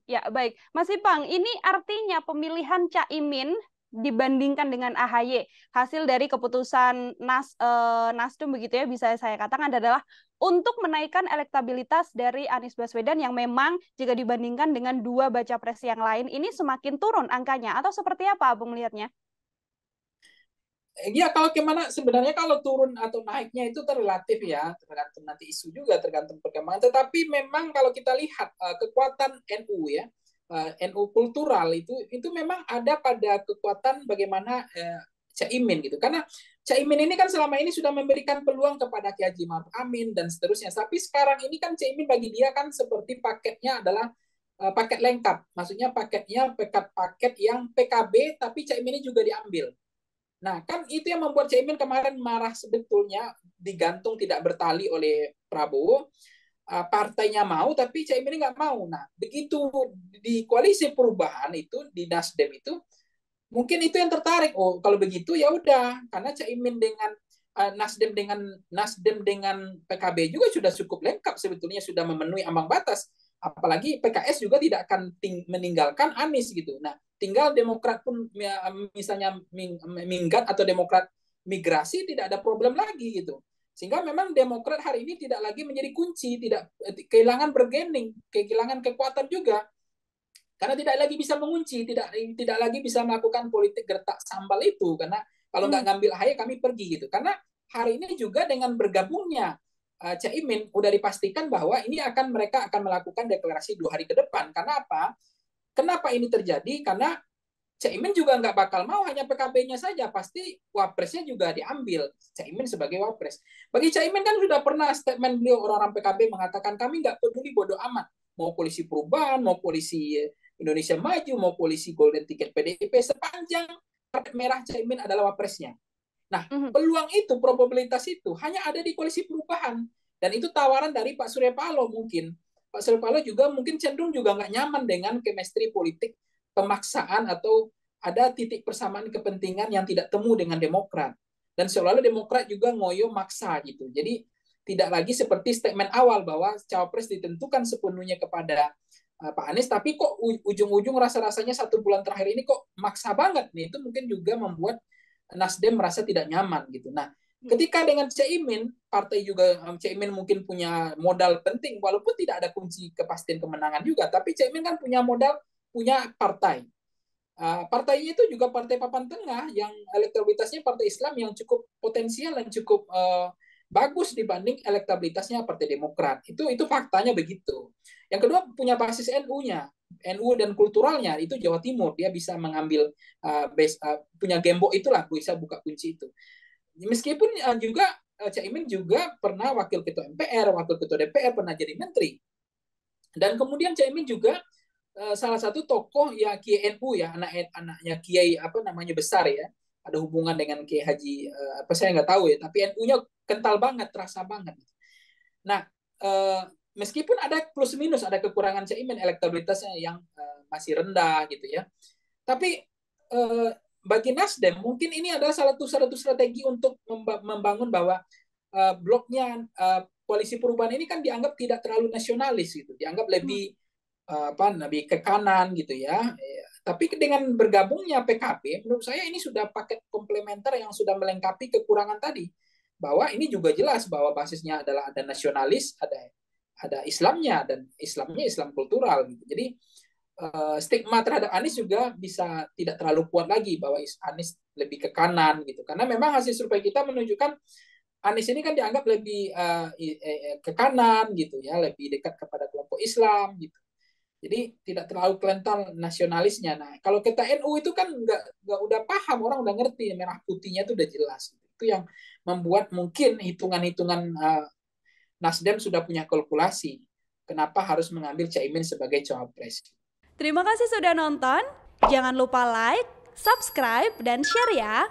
Ya, baik. Mas Ipang, ini artinya pemilihan Caimin dibandingkan dengan AHY, hasil dari keputusan Nasdem begitu ya, bisa saya katakan adalah untuk menaikkan elektabilitas dari Anies Baswedan yang memang jika dibandingkan dengan dua baca pres yang lain ini semakin turun angkanya, atau seperti apa Abang melihatnya? Ya kalau kemana sebenarnya kalau turun atau naiknya itu terrelatif ya, tergantung nanti isu juga, tergantung perkembangan. Tetapi memang kalau kita lihat kekuatan NU ya, NU kultural itu memang ada pada kekuatan bagaimana Caimin gitu. Karena Caimin ini kan selama ini sudah memberikan peluang kepada Ki Haji Maruf Amin dan seterusnya. Tapi sekarang ini kan Caimin bagi dia kan seperti paketnya adalah paket lengkap. Maksudnya paketnya paket yang PKB tapi Caimin ini juga diambil. Nah, kan itu yang membuat Caimin kemarin marah sebetulnya digantung tidak bertali oleh Prabowo. Partainya mau, tapi Caimin nggak mau. Nah, begitu di koalisi perubahan itu, di Nasdem itu, mungkin itu yang tertarik. Oh, kalau begitu ya udah, karena Caimin dengan Nasdem dengan PKB juga sudah cukup lengkap sebetulnya, sudah memenuhi ambang batas. Apalagi PKS juga tidak akan meninggalkan Anies gitu. Nah, tinggal Demokrat pun ya, misalnya minggat atau Demokrat migrasi tidak ada problem lagi gitu. Sehingga memang Demokrat hari ini tidak lagi menjadi kunci, tidak kehilangan bergening, kehilangan kekuatan juga karena tidak lagi bisa mengunci, tidak lagi bisa melakukan politik gertak sambal itu karena kalau nggak Mhm. ngambil ahy kami pergi gitu. Karena hari ini juga dengan bergabungnya Caimin udah dipastikan bahwa ini mereka akan melakukan deklarasi 2 hari ke depan. Karena apa? Kenapa ini terjadi? Karena Caimin juga nggak bakal mau hanya PKB-nya saja, pasti wapresnya juga diambil Caimin sebagai wapres. Bagi Caimin kan sudah pernah statement beliau orang-orang PKB mengatakan kami nggak peduli bodoh amat mau polisi perubahan, mau polisi Indonesia Maju, mau polisi Golden Ticket PDIP sepanjang karpet merah Caimin adalah wapresnya. Nah, Mhm. peluang itu, probabilitas itu hanya ada di koalisi perubahan. Dan itu tawaran dari Pak Surya Paloh mungkin. Pak Surya Paloh juga mungkin cenderung juga nggak nyaman dengan chemistry politik pemaksaan atau ada titik persamaan kepentingan yang tidak temu dengan Demokrat. Dan seolah-olah Demokrat juga ngoyo maksa gitu. Jadi tidak lagi seperti statement awal bahwa cawapres ditentukan sepenuhnya kepada Pak Anies, tapi kok ujung-ujung rasa-rasanya 1 bulan terakhir ini kok maksa banget nih. Itu mungkin juga membuat Nasdem merasa tidak nyaman gitu. Nah, ketika dengan Caimin, partai juga Caimin mungkin punya modal penting walaupun tidak ada kunci kepastian kemenangan juga, tapi Caimin kan punya modal, punya partai. Partainya itu juga partai papan tengah yang elektabilitasnya partai Islam yang cukup potensial dan cukup bagus dibanding elektabilitasnya partai Demokrat. Itu faktanya begitu. Yang kedua punya basis NU-nya. NU dan kulturalnya itu Jawa Timur, dia bisa mengambil punya gembok itulah, bisa buka kunci itu. Meskipun juga Caimin juga pernah wakil ketua MPR, wakil ketua DPR, pernah jadi menteri. Dan kemudian Caimin juga salah satu tokoh ya Kiai NU ya, anaknya Kiai apa namanya besar ya, ada hubungan dengan Kiai Haji apa saya nggak tahu ya, tapi NU-nya kental banget, terasa banget. Nah, eh, meskipun ada plus minus, ada kekurangan Caimin elektabilitasnya yang masih rendah gitu ya, tapi bagi Nasdem mungkin ini adalah salah satu strategi untuk membangun bahwa bloknya koalisi perubahan ini kan dianggap tidak terlalu nasionalis gitu, dianggap lebih lebih ke kanan gitu ya. Tapi dengan bergabungnya PKB, menurut saya ini sudah paket komplementer yang sudah melengkapi kekurangan tadi. Bahwa ini juga jelas bahwa basisnya adalah ada nasionalis, ada Islamnya dan Islamnya Islam kultural gitu. Jadi stigma terhadap Anies juga bisa tidak terlalu kuat lagi bahwa Anies lebih ke kanan gitu. Karena memang hasil survei kita menunjukkan Anies ini kan dianggap lebih ke kanan gitu ya, lebih dekat kepada kelompok Islam gitu. Jadi tidak terlalu kental nasionalisnya. Nah, kalau kita NU itu kan nggak udah paham, orang udah ngerti merah putihnya itu udah jelas. Itu yang membuat mungkin hitungan-hitungan Nasdem sudah punya kalkulasi. Kenapa harus mengambil Caimin sebagai cawapres? Terima kasih sudah nonton. Jangan lupa like, subscribe, dan share ya.